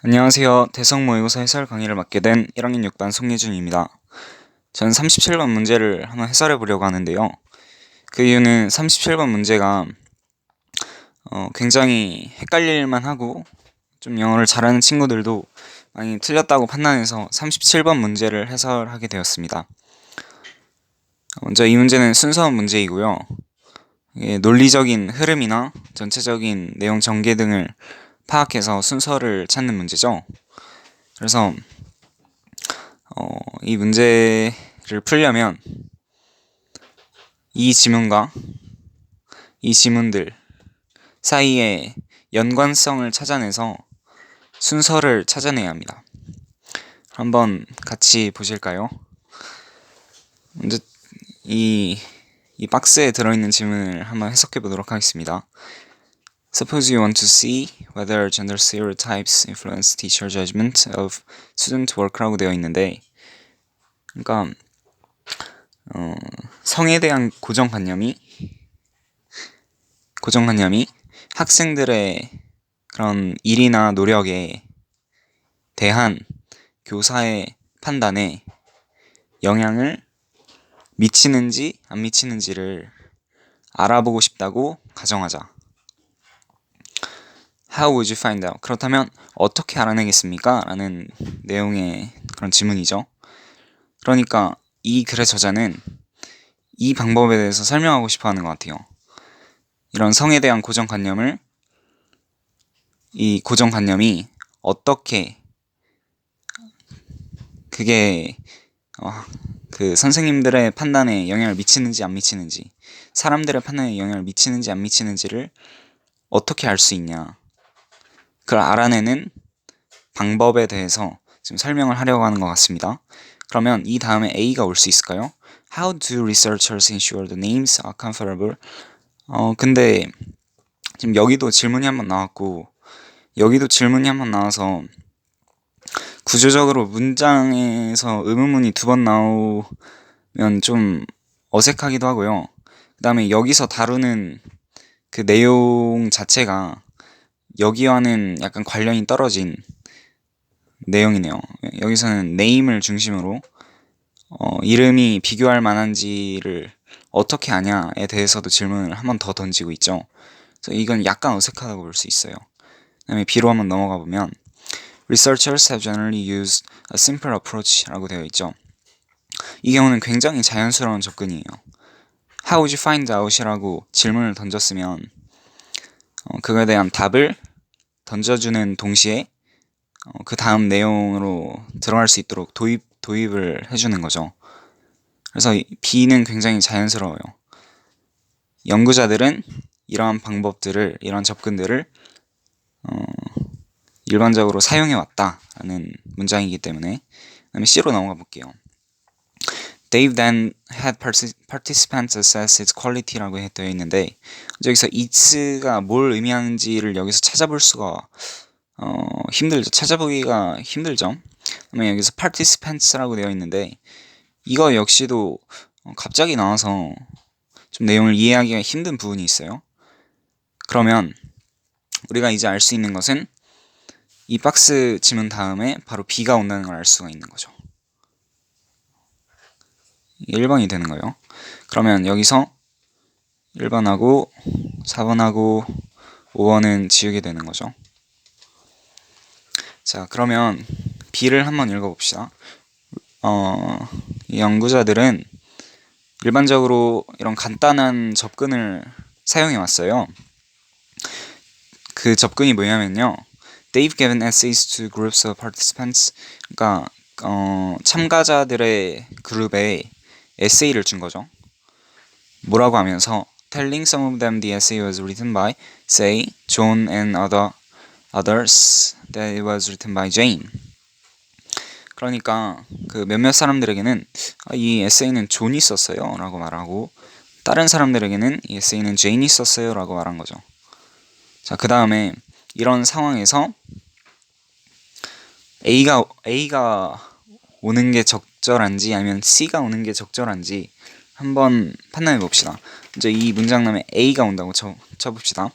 안녕하세요. 대성 모의고사 해설 강의를 맡게 된 1학년 6반 송예준입니다. 전 37번 문제를 한번 해설해 보려고 하는데요. 그 이유는 37번 문제가 굉장히 헷갈릴만 하고 좀 영어를 잘하는 친구들도 많이 틀렸다고 판단해서 37번 문제를 해설하게 되었습니다. 먼저 이 문제는 순서 문제이고요. 논리적인 흐름이나 전체적인 내용 전개 등을 파악해서 순서를 찾는 문제죠. 그래서 이 문제를 풀려면 이 지문과 이 지문들 사이의 연관성을 찾아내서 순서를 찾아내야 합니다. 한번 같이 보실까요? 먼저 이 박스에 들어있는 지문을 한번 해석해 보도록 하겠습니다. Suppose you want to see whether gender stereotypes influence teacher judgment of student work라고 되어 있는데, 그러니까 성에 대한 고정관념이 학생들의 그런 일이나 노력에 대한 교사의 판단에 영향을 미치는지 안 미치는지를 알아보고 싶다고 가정하자. How would you find out? 그렇다면 어떻게 알아내겠습니까? 라는 내용의 그런 질문이죠. 그러니까 이 글의 저자는 이 방법에 대해서 설명하고 싶어 하는 것 같아요. 이런 성에 대한 이 고정관념이 어떻게 그게 그 선생님들의 판단에 영향을 미치는지 안 미치는지, 사람들의 판단에 영향을 미치는지 안 미치는지를 어떻게 알 수 있냐, 그걸 알아내는 방법에 대해서 지금 설명을 하려고 하는 것 같습니다. 그러면 이 다음에 A가 올 수 있을까요? How do researchers ensure the names are comparable? 근데 지금 여기도 질문이 한번 나왔고 여기도 질문이 한번 나와서 구조적으로 문장에서 의문문이 2번 나오면 좀 어색하기도 하고요. 그 다음에 여기서 다루는 그 내용 자체가 여기와는 약간 관련이 떨어진 내용이네요. 여기서는 name을 중심으로 이름이 비교할 만한지를 어떻게 아냐에 대해서도 질문을 한 번 더 던지고 있죠. 그래서 이건 약간 어색하다고 볼 수 있어요. 그 다음에 B로 한번 넘어가 보면 Researchers have generally used a simple approach 라고 되어 있죠. 이 경우는 굉장히 자연스러운 접근이에요. How would you find out? 이라고 질문을 던졌으면 그거에 대한 답을 던져주는 동시에 그 다음 내용으로 들어갈 수 있도록 도입을 해주는 거죠. 그래서 B는 굉장히 자연스러워요. 연구자들은 이러한 방법들을, 이러한 접근들을 일반적으로 사용해왔다라는 문장이기 때문에. 그다음에 C로 넘어가 볼게요. Dave then had participants assess its quality라고 되어 있는데, 여기서 it's가 뭘 의미하는지를 여기서 찾아볼 수가 힘들죠. 찾아보기가 힘들죠. 그러면 여기서 participants라고 되어 있는데 이거 역시도 갑자기 나와서 좀 내용을 이해하기가 힘든 부분이 있어요. 그러면 우리가 이제 알 수 있는 것은 이 박스 지문 다음에 바로 B가 온다는 걸 알 수가 있는 거죠. 1번이 되는 거예요. 그러면 여기서 1번하고 4번하고 5번은 지우게 되는 거죠. 자, 그러면 B를 한번 읽어봅시다. 이 연구자들은 일반적으로 이런 간단한 접근을 사용해 왔어요. 그 접근이 뭐냐면요. They've given essays to groups of participants. 그러니까 참가자들의 그룹에 에세이를 준 거죠. 뭐라고 하면서 telling some of them the essay was written by, say, John and others that it was written by Jane. 그러니까 그 몇몇 사람들에게는 이 에세이는 존이 썼어요 라고 말하고, 다른 사람들에게는 이 에세이는 제인이 썼어요 라고 말한 거죠. 자, 그 다음에 이런 상황에서 A가 오는 게 적절한지 아니면 C가 오는 게 적절한지 한번 판단해 봅시다. 이제 이 문장 다음에 A가 온다고 쳐봅시다.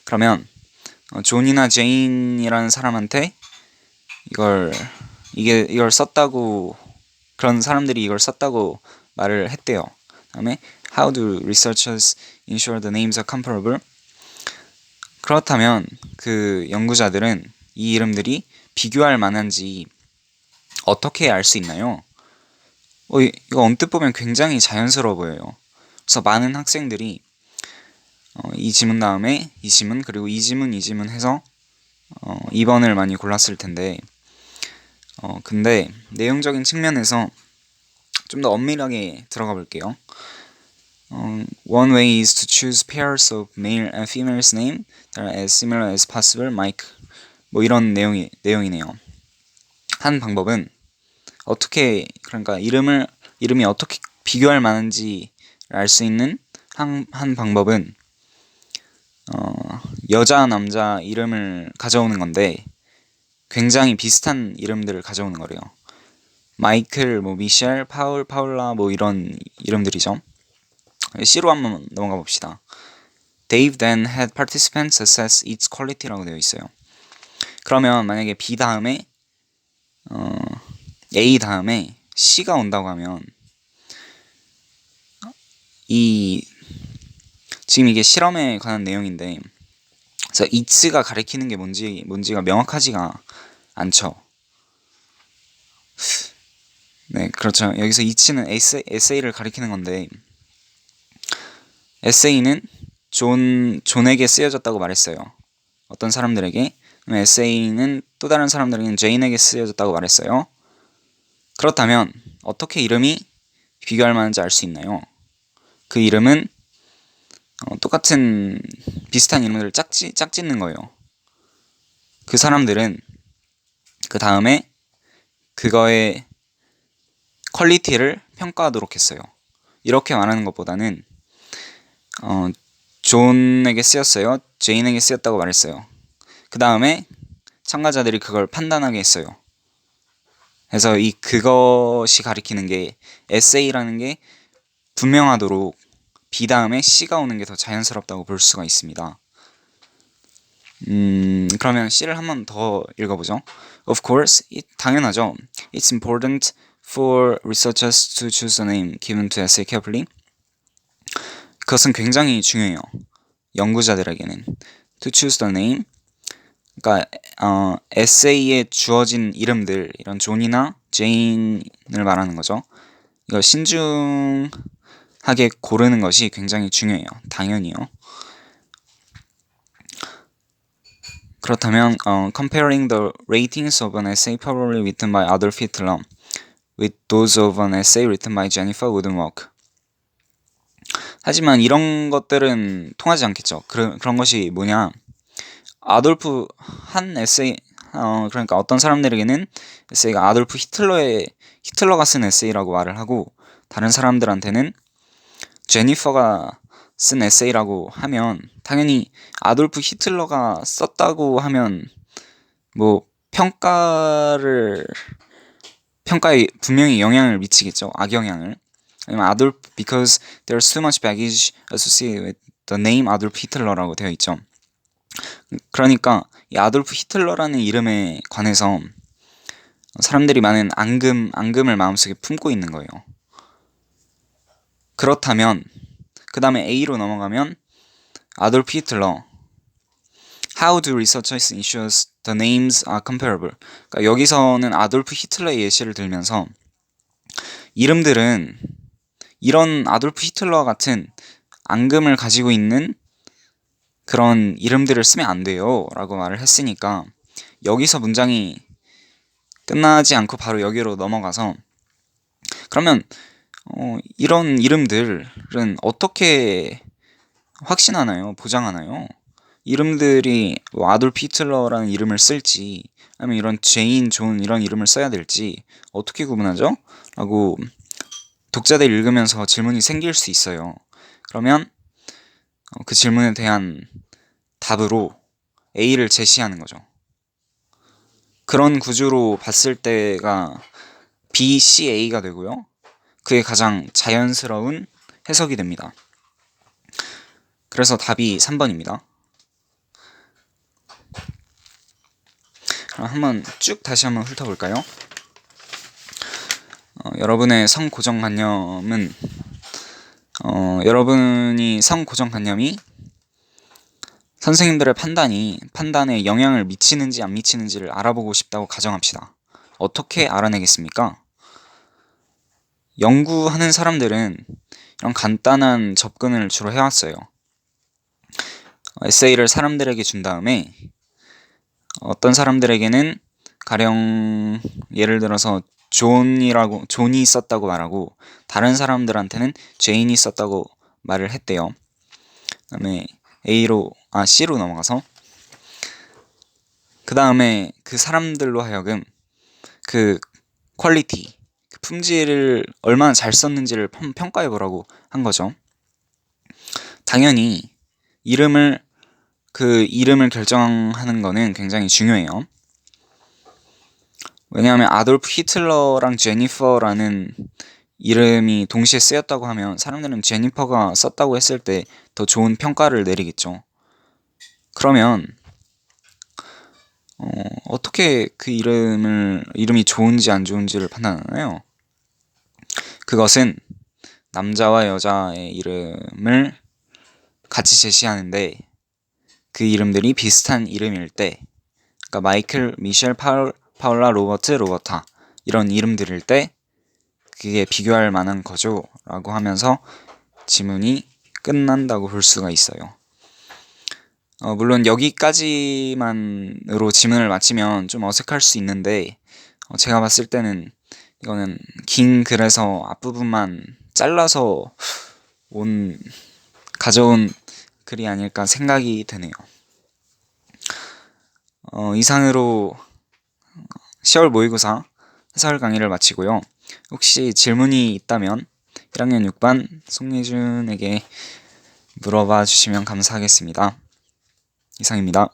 그러면 존이나 제인이라는 사람한테 이걸 썼다고, 그런 사람들이 이걸 썼다고 말을 했대요. 다음에 How do researchers ensure the names are comparable? 그렇다면 그 연구자들은 이 이름들이 비교할 만한지 어떻게 알 수 있나요? 이거 언뜻 보면 굉장히 자연스러워 보여요. 그래서 많은 학생들이 이 지문 다음에 이 지문, 그리고 이 지문, 이 지문 해서 2번을 많이 골랐을 텐데, 근데 내용적인 측면에서 좀 더 엄밀하게 들어가 볼게요. One way is to choose pairs of male and female's name that are as similar as possible. Mike, 뭐 이런 내용이네요. 한 방법은 그러니까 이름이 어떻게 비교할 만한지 알 수 있는 한 방법은 여자 남자 이름을 가져오는 건데, 굉장히 비슷한 이름들을 가져오는 거래요. 마이클, 뭐 미셸, 파울, 파울라, 뭐 이런 이름들이죠. C로 한번 넘어가 봅시다. Dave then had participants assess its quality라고 되어 있어요. 그러면 만약에 B 다음에 A 다음에 C가 온다고 하면 지금 이게 실험에 관한 내용인데, 그래서 it가 가리키는 게 뭔지가 명확하지가 않죠. 네, 그렇죠. 여기서 it는 에세이를 가리키는 건데, 에세이는 존에게 쓰여졌다고 말했어요. 어떤 사람들에게. 에세이는 또 다른 사람들에게는 제인에게 쓰여졌다고 말했어요. 그렇다면 어떻게 이름이 비교할 만한지 알 수 있나요? 그 이름은 똑같은 비슷한 이름들을 짝짓는 거예요. 그 사람들은 그 다음에 그거의 퀄리티를 평가하도록 했어요. 이렇게 말하는 것보다는 존에게 쓰였어요. 제인에게 쓰였다고 말했어요. 그 다음에 참가자들이 그걸 판단하게 했어요. 그래서 그것이 가리키는 게 에세이라는 게 분명하도록 B 다음에 C가 오는 게 더 자연스럽다고 볼 수가 있습니다. 그러면 C를 한 번 더 읽어보죠. Of course, 당연하죠. It's important for researchers to choose a name given to essay carefully. 그것은 굉장히 중요해요. 연구자들에게는. To choose the name. 그러니까 에세이에 주어진 이름들, 이런 존이나 제인을 말하는 거죠. 이거 신중하게 고르는 것이 굉장히 중요해요. 당연히요. 그렇다면 comparing the ratings of an essay probably written by Adolf Hitler with those of an essay written by Jennifer wouldn't work. 하지만 이런 것들은 통하지 않겠죠. 그런 것이 뭐냐? 아돌프 한 에세이, 그러니까 어떤 사람들에게는 에세이가 아돌프 히틀러가 쓴 에세이라고 말을 하고, 다른 사람들한테는 제니퍼가 쓴 에세이라고 하면, 당연히 아돌프 히틀러가 썼다고 하면 뭐 평가에 분명히 영향을 미치겠죠. 악영향을. 아니면 because there's too much baggage associated with the name Adolf Hitler라고 되어 있죠. 그러니까 이 아돌프 히틀러라는 이름에 관해서 사람들이 많은 앙금을 마음속에 품고 있는 거예요. 그렇다면 그 다음에 A로 넘어가면 아돌프 히틀러 How do researchers ensure the names are comparable? 그러니까 여기서는 아돌프 히틀러의 예시를 들면서 이름들은 이런 아돌프 히틀러와 같은 앙금을 가지고 있는 그런 이름들을 쓰면 안 돼요 라고 말을 했으니까, 여기서 문장이 끝나지 않고 바로 여기로 넘어가서, 그러면 이런 이름들은 어떻게 확신하나요? 보장하나요? 이름들이 뭐 아돌프 히틀러라는 이름을 쓸지, 아니면 이런 제인, 존 이런 이름을 써야 될지 어떻게 구분하죠? 라고 독자들 읽으면서 질문이 생길 수 있어요. 그러면 그 질문에 대한 답으로 A를 제시하는 거죠. 그런 구조로 봤을 때가 B, C, A가 되고요. 그게 가장 자연스러운 해석이 됩니다. 그래서 답이 3번입니다. 그럼 한번 쭉 다시 한번 훑어볼까요? 여러분의 성고정관념은 여러분이 성고정관념이 선생님들의 판단에 영향을 미치는지 안 미치는지를 알아보고 싶다고 가정합시다. 어떻게 알아내겠습니까? 연구하는 사람들은 이런 간단한 접근을 주로 해왔어요. 에세이를 사람들에게 준 다음에 어떤 사람들에게는 가령 예를 들어서 존이 썼다고 말하고 다른 사람들한테는 제인이 썼다고 말을 했대요. 그다음에 C로 넘어가서 그 다음에 그 사람들로 하여금 그 퀄리티, 그 품질을 얼마나 잘 썼는지를 평가해 보라고 한 거죠. 당연히 그 이름을 결정하는 거는 굉장히 중요해요. 왜냐하면 아돌프 히틀러랑 제니퍼라는 이름이 동시에 쓰였다고 하면 사람들은 제니퍼가 썼다고 했을 때 더 좋은 평가를 내리겠죠. 그러면 어떻게 그 이름이 좋은지 안 좋은지를 판단하나요? 그것은 남자와 여자의 이름을 같이 제시하는데 그 이름들이 비슷한 이름일 때, 그러니까 마이클, 미셸, 파울라, 로버트, 로버타 이런 이름들일 때 그게 비교할 만한 거죠 라고 하면서 지문이 끝난다고 볼 수가 있어요. 물론 여기까지만으로 지문을 마치면 좀 어색할 수 있는데 제가 봤을 때는 이거는 긴 글에서 앞부분만 잘라서 가져온 글이 아닐까 생각이 드네요. 이상으로 10월 모의고사 해설 강의를 마치고요. 혹시 질문이 있다면 1학년 6반 송예준에게 물어봐 주시면 감사하겠습니다. 이상입니다.